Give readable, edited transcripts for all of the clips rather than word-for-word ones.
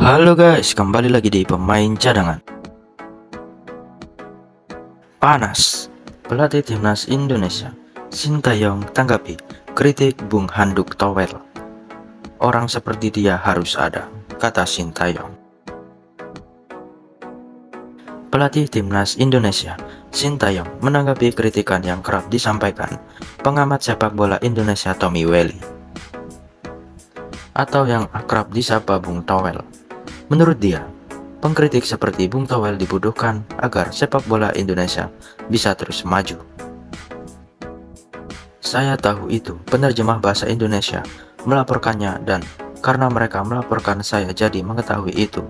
Halo guys, kembali lagi di pemain cadangan. Panas. Pelatih timnas Indonesia Sintayong tanggapi kritik Bung Handuk Towel. Orang seperti dia harus ada, kata Sintayong. Pelatih timnas Indonesia Sintayong menanggapi kritikan yang kerap disampaikan pengamat sepak bola Indonesia Tommy Welly, atau yang akrab disapa Bung Towel. Menurut dia, pengkritik seperti Bung Towel dibutuhkan agar sepak bola Indonesia bisa terus maju. Saya tahu itu, penerjemah bahasa Indonesia melaporkannya dan karena mereka melaporkan saya jadi mengetahui itu.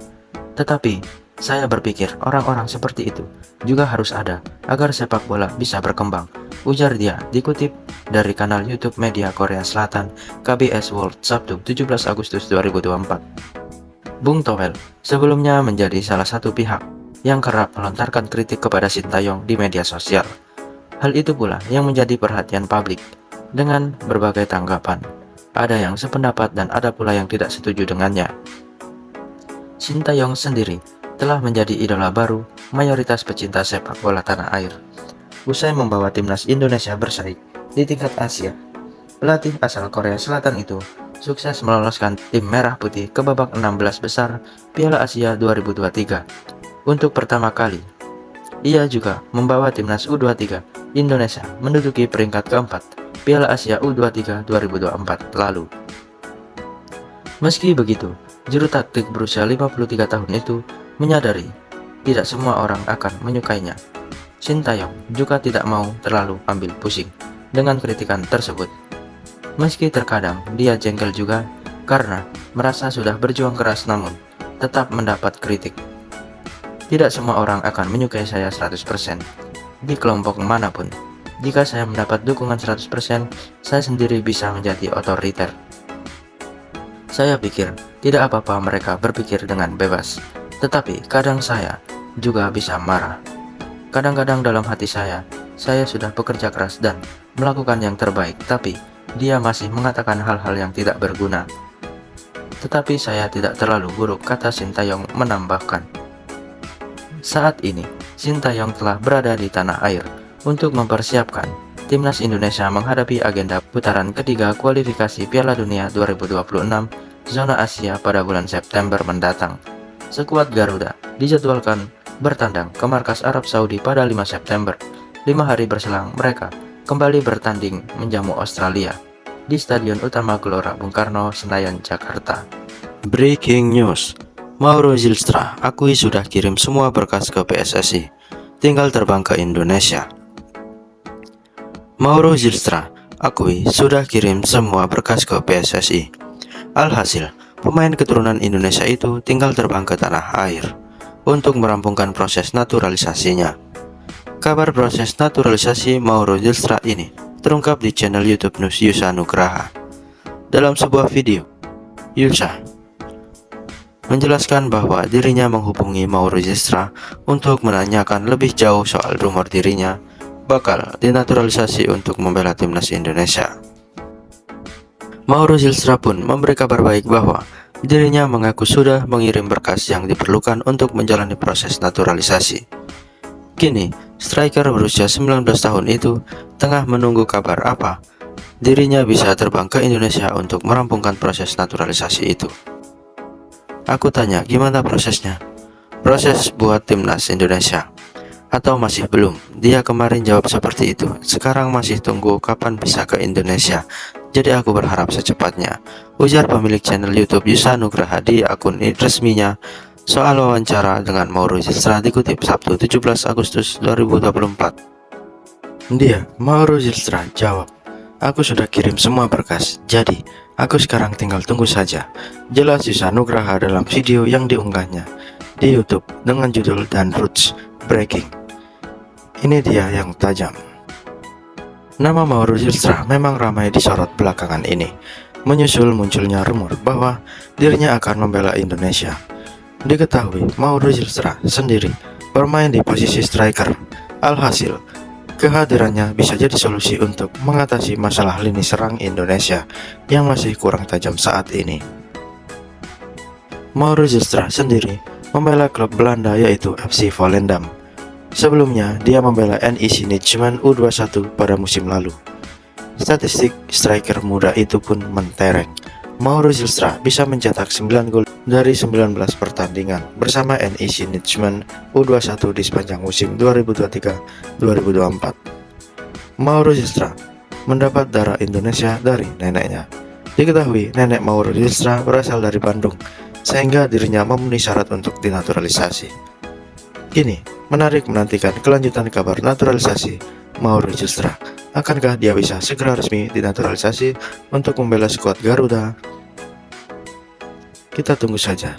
Tetapi, saya berpikir orang-orang seperti itu juga harus ada agar sepak bola bisa berkembang, ujar dia dikutip dari kanal YouTube media Korea Selatan KBS World Sabtu 17 Agustus 2024. Bung Towel sebelumnya menjadi salah satu pihak yang kerap melontarkan kritik kepada Sintayong di media sosial. Hal itu pula yang menjadi perhatian publik dengan berbagai tanggapan. Ada yang sependapat dan ada pula yang tidak setuju dengannya. Sintayong sendiri telah menjadi idola baru mayoritas pecinta sepak bola tanah air. Usai membawa timnas Indonesia bersaing di tingkat Asia, pelatih asal Korea Selatan itu sukses meloloskan tim merah putih ke babak 16 besar Piala Asia 2023. Untuk pertama kali, ia juga membawa timnas U23 Indonesia menduduki peringkat keempat Piala Asia U23 2024 lalu. Meski begitu, juru taktik berusia 53 tahun itu menyadari tidak semua orang akan menyukainya. Sintayong juga tidak mau terlalu ambil pusing dengan kritikan tersebut. Meski terkadang dia jengkel juga karena merasa sudah berjuang keras namun tetap mendapat kritik. Tidak semua orang akan menyukai saya 100% di kelompok manapun. Jika saya mendapat dukungan 100%, saya sendiri bisa menjadi otoriter. Saya pikir tidak apa-apa mereka berpikir dengan bebas, tetapi kadang saya juga bisa marah. Kadang-kadang dalam hati saya sudah bekerja keras dan melakukan yang terbaik, tapi dia masih mengatakan hal-hal yang tidak berguna. Tetapi saya tidak terlalu buruk, kata Sintayong menambahkan. Saat ini, Sintayong telah berada di tanah air untuk mempersiapkan timnas Indonesia menghadapi agenda putaran ketiga kualifikasi Piala Dunia 2026 zona Asia pada bulan September mendatang. Skuad Garuda dijadwalkan bertandang ke markas Arab Saudi pada 5 September. 5 hari berselang mereka kembali bertanding menjamu Australia di Stadion Utama Gelora Bung Karno, Senayan, Jakarta. Breaking news, Mauro Zylstra akui sudah kirim semua berkas ke PSSI, tinggal terbang ke Indonesia. Mauro Zylstra akui sudah kirim semua berkas ke PSSI. Alhasil, pemain keturunan Indonesia itu tinggal terbang ke tanah air untuk merampungkan proses naturalisasinya. Kabar proses naturalisasi Mauro Zylstra ini terungkap di channel YouTube News Yusa Nugraha. Dalam sebuah video, Yusa menjelaskan bahwa dirinya menghubungi Mauro Zylstra untuk menanyakan lebih jauh soal rumor dirinya bakal dinaturalisasi untuk membela timnas Indonesia. Mauro Zylstra pun memberi kabar baik bahwa dirinya mengaku sudah mengirim berkas yang diperlukan untuk menjalani proses naturalisasi. Kini, striker berusia 19 tahun itu tengah menunggu kabar apa dirinya bisa terbang ke Indonesia untuk merampungkan proses naturalisasi itu. Aku tanya gimana prosesnya? Proses buat timnas Indonesia? Atau masih belum? Dia kemarin jawab seperti itu. Sekarang masih tunggu kapan bisa ke Indonesia. Jadi aku berharap secepatnya, ujar pemilik channel YouTube Yusa Nugraha di akun resminya soal wawancara dengan Mauro Zylstra dikutip Sabtu 17 Agustus 2024. Mauro Zylstra jawab, aku sudah kirim semua berkas, jadi aku sekarang tinggal tunggu saja, jelas Yusa Nugraha dalam video yang diunggahnya di YouTube dengan judul Dan Roots Breaking. Ini dia yang tajam. Nama Mauro Zylstra memang ramai disorot belakangan ini, menyusul munculnya rumor bahwa dirinya akan membela Indonesia. Diketahui Mauro Zylstra sendiri bermain di posisi striker. Alhasil, kehadirannya bisa jadi solusi untuk mengatasi masalah lini serang Indonesia yang masih kurang tajam saat ini. Mauro Zelstra sendiri membela klub Belanda yaitu FC Volendam. Sebelumnya, dia membela NEC Nijmegen U21 pada musim lalu. Statistik striker muda itu pun mentereng. Mauro Zelstra bisa mencetak 9 gol dari 19 pertandingan bersama NEC Nijmegen U21 di sepanjang musim 2023-2024. Mauro Zelstra mendapat darah Indonesia dari neneknya. Diketahui nenek Mauro Zelstra berasal dari Bandung, sehingga dirinya memenuhi syarat untuk dinaturalisasi. Kini, menarik menantikan kelanjutan kabar naturalisasi Mauro Zelstra. Akankah dia bisa segera resmi dinaturalisasi untuk membela skuad Garuda? Kita tunggu saja.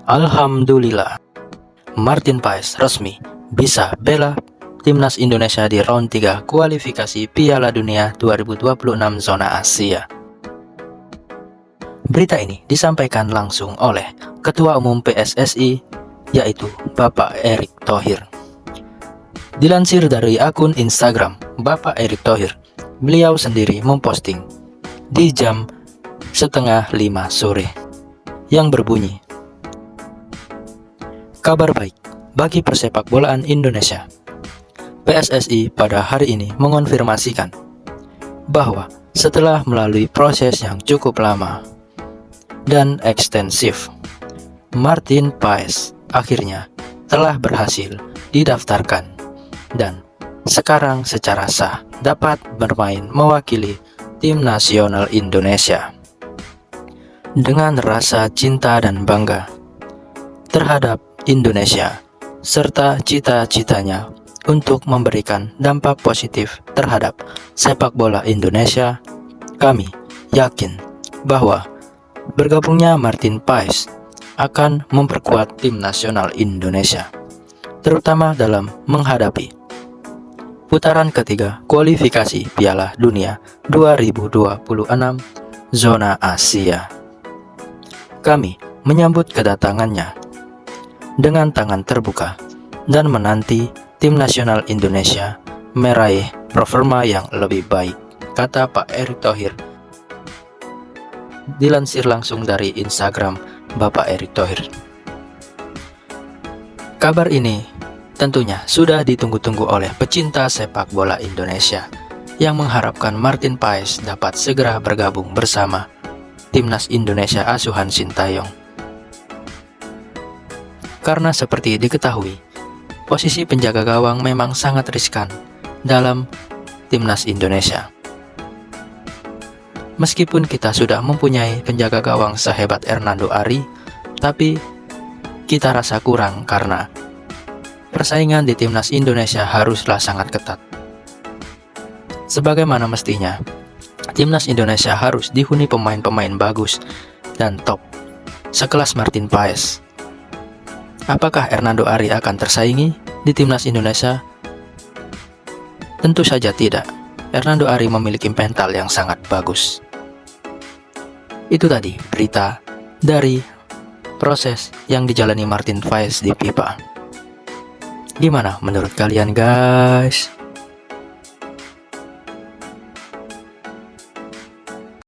Alhamdulillah, Martin Paes resmi bisa bela Timnas Indonesia di round 3 kualifikasi Piala Dunia 2026 zona Asia. Berita ini disampaikan langsung oleh Ketua Umum PSSI, yaitu Bapak Erick Thohir. Dilansir dari akun Instagram Bapak Erick Thohir, beliau sendiri memposting di jam 4:30 sore yang berbunyi, "Kabar baik bagi persepak bolaan Indonesia. PSSI pada hari ini mengonfirmasikan bahwa setelah melalui proses yang cukup lama dan ekstensif, Martin Paes akhirnya telah berhasil didaftarkan dan sekarang secara sah dapat bermain mewakili tim nasional Indonesia. Dengan rasa cinta dan bangga terhadap Indonesia serta cita-citanya untuk memberikan dampak positif terhadap sepak bola Indonesia, kami yakin bahwa bergabungnya Martin Paes akan memperkuat tim nasional Indonesia, terutama dalam menghadapi putaran ketiga kualifikasi Piala Dunia 2026 zona Asia. Kami menyambut kedatangannya dengan tangan terbuka dan menanti tim nasional Indonesia meraih performa yang lebih baik," kata Pak Erick Thohir. Dilansir langsung dari Instagram Bapak Erick Thohir. Kabar ini tentunya sudah ditunggu-tunggu oleh pecinta sepak bola Indonesia yang mengharapkan Martin Paes dapat segera bergabung bersama Timnas Indonesia asuhan Sintayong. Karena seperti diketahui, posisi penjaga gawang memang sangat riskan dalam Timnas Indonesia. Meskipun kita sudah mempunyai penjaga gawang sehebat Hernando Ari, tapi kita rasa kurang karena persaingan di Timnas Indonesia haruslah sangat ketat. Sebagaimana mestinya, Timnas Indonesia harus dihuni pemain-pemain bagus dan top, sekelas Martin Paes. Apakah Hernando Ari akan tersaingi di Timnas Indonesia? Tentu saja tidak. Hernando Ari memiliki mental yang sangat bagus. Itu tadi berita dari proses yang dijalani Martin Paes di FIFA. Gimana menurut kalian, guys?